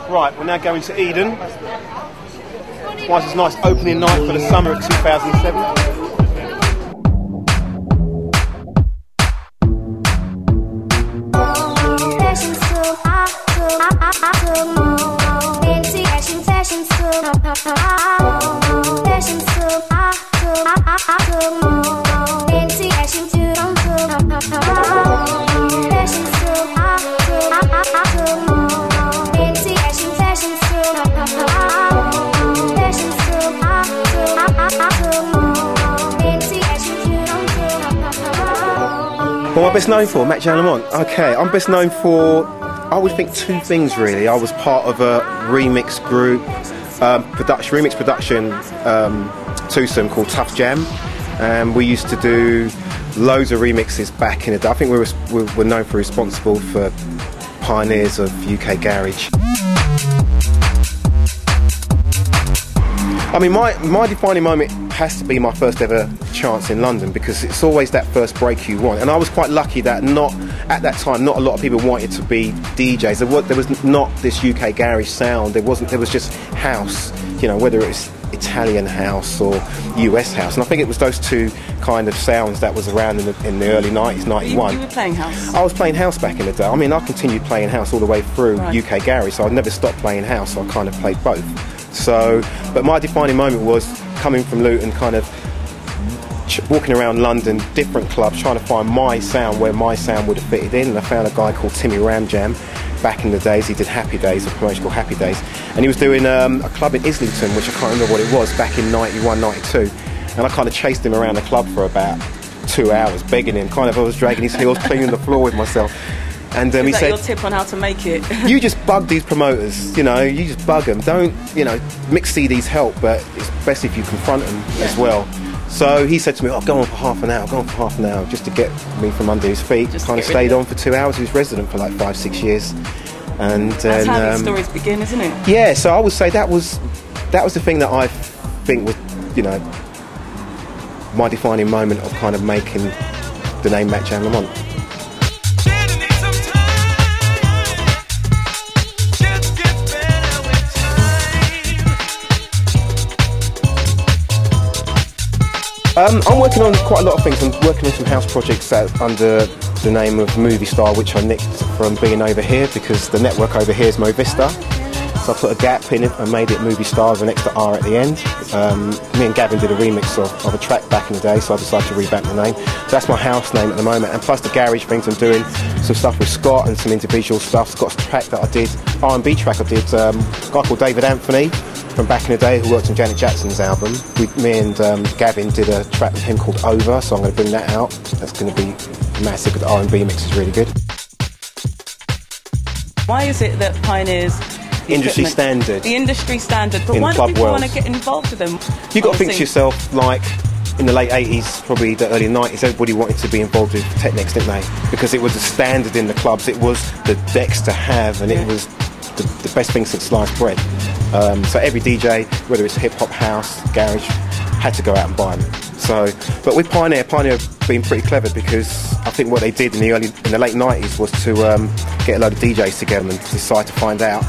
Right, we're now going to Eden. TwiceasNice opening night for the summer of 2007. What am I best known for? Matt Jam Lamont. Okay, I'm best known for, I would think, two things really. I was part of a remix group, remix production twosome called Tough Jam, and we used to do loads of remixes back in the day. I think we were known for responsible for pioneers of UK garage. I mean, my defining moment has to be my first ever chance in London, because it's always that first break you want. And I was quite lucky that at that time, not a lot of people wanted to be DJs. There was not this UK garage sound. There was just house, you know, whether it was Italian house or US house. And I think it was those two kind of sounds that was around in the early 90s, 91. You were playing house? I was playing house back in the day. I mean, I continued playing house all the way through UK garage, so I never stopped playing house, so I kind of played both. So, but my defining moment was coming from Luton, kind of walking around London, different clubs, trying to find my sound, where my sound would have fitted in. And I found a guy called Timmy Ramjam back in the days. He did Happy Days, a promotion called Happy Days, and he was doing a club in Islington, which I can't remember what it was, back in 91, 92. And I kind of chased him around the club for about 2 hours, begging him. Kind of, I was dragging his heels, cleaning the floor with myself. And he said, your tip on how to make it? You just bug these promoters, you know, you just bug them. Don't, you know, mixed CDs help, but it's best if you confront them as well. So he said to me, oh, go on for half an hour, just to get me from under his feet. Just kind of stayed on for 2 hours. He was resident for like 5-6 years. And that's how these stories begin, isn't it? Yeah, so I would say that was the thing that I think was, you know, my defining moment of kind of making the name Matt Jam Lamont. I'm working on quite a lot of things. I'm working on some house projects under the name of Movie Star, which I nicked from being over here, because the network over here is Movista. So I put a gap in it and made it Movie Star with an extra R at the end. Me and Gavin did a remix of a track back in the day, so I decided to revamp the name. So that's my house name at the moment, and plus the garage things I'm doing, some stuff with Scott and some individual stuff. Scott's track that I did, R&B track I did, a guy called David Anthony from back in the day who worked on Janet Jackson's album. Me and Gavin did a track with him called Over, so I'm going to bring that out. That's going to be massive, because the R&B mix is really good. Why is it that pioneers... Industry standard. The industry standard, but why do people want to get involved with them? You've got to think to yourself, like, in the late 80s, probably the early 90s, everybody wanted to be involved with Technics, didn't they? Because it was the standard in the clubs, it was the decks to have, and it was the best thing since sliced bread. So every DJ, whether it's hip hop, house, garage, had to go out and buy them. So, but with Pioneer being pretty clever, because I think what they did in the late 90s was to get a load of DJs together and decide to find out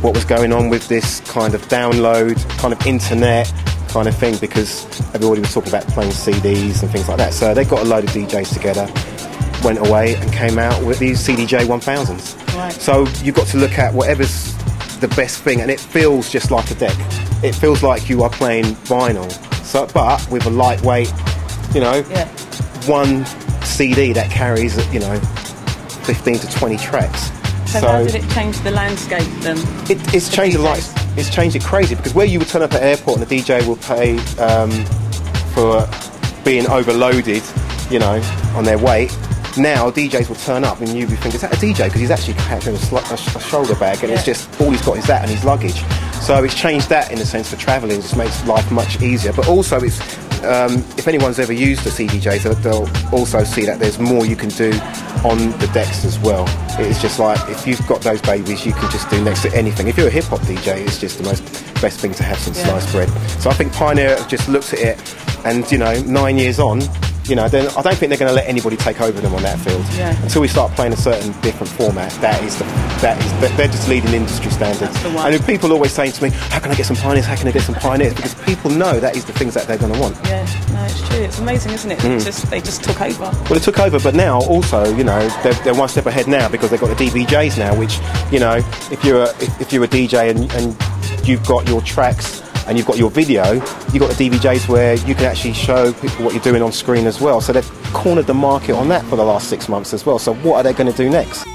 what was going on with this kind of download, kind of internet kind of thing, because everybody was talking about playing CDs and things like that. So they got a load of DJs together, went away and came out with these CDJ 1000s. Right. So you've got to look at whatever's the best thing, and it feels just like a deck. It feels like you are playing vinyl, so, but with a lightweight, you know, one CD that carries, you know, 15 to 20 tracks. So how did it change the landscape then? It's changed a lot. It's changed it crazy, because where you would turn up at airport and the DJ will pay for being overloaded, you know, on their weight. Now DJs will turn up and you would think, is that a DJ? Because he's actually carrying a shoulder bag, and it's just all he's got is that and his luggage. So it's changed that in a sense for travelling. It just makes life much easier. But also, it's if anyone's ever used a CDJ, they'll also see that there's more you can do on the decks as well. It's just like, if you've got those babies, you can just do next to anything. If you're a hip hop DJ, it's just the best thing to have since sliced bread. So I think Pioneer just looked at it, and you know, 9 years on, you know, then I don't think they're going to let anybody take over them on that field. Until we start playing a certain different format. They're just leading industry standards. And if people are always saying to me, how can I get some pioneers? How can I get some pioneers? Because people know that is the things that they're going to want. Yeah, no, it's true. It's amazing, isn't it? They just took over. Well, they took over, but now also, you know, they're one step ahead now because they've got the DJs now, which, you know, if you're a DJ and you've got your tracks and you've got your video, you've got the DJs where you can actually show people what you're doing on screen as well. So they've cornered the market on that for the last 6 months as well. So what are they going to do next?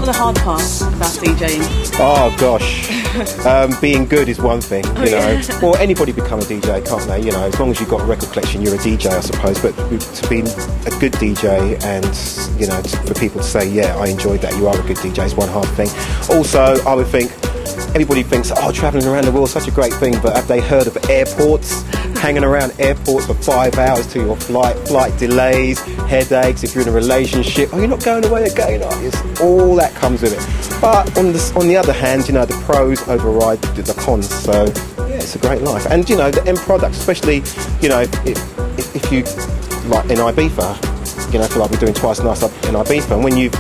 The hard part about DJing? Oh gosh, being good is one thing, you know. Well, anybody become a DJ, can't they? You know, as long as you've got a record collection, you're a DJ, I suppose. But to be a good DJ and, you know, for people to say, yeah, I enjoyed that, you are a good DJ, is one hard thing. Also, I would think, everybody thinks, oh, travelling around the world is such a great thing, but have they heard of airports? Hanging around airports for 5 hours to your flight delays, headaches, if you're in a relationship, oh, you're not going away again, are you? All that comes with it. But on the other hand, you know, the pros override the cons, so yeah, it's a great life. And, you know, the end product, especially, you know, if you, like in Ibiza, you know, I feel like we're doing TwiceasNice up in Ibiza, and when you've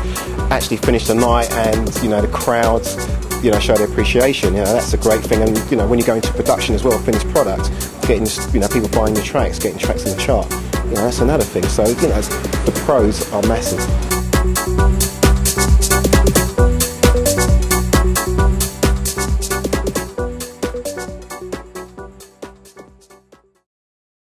actually finished the night and, you know, the crowds, you know, show their appreciation, you know, that's a great thing. And, you know, when you go into production as well, finished product, getting, you know, people buying your tracks, getting tracks in the chart, you know, that's another thing. So, you know, the pros are massive.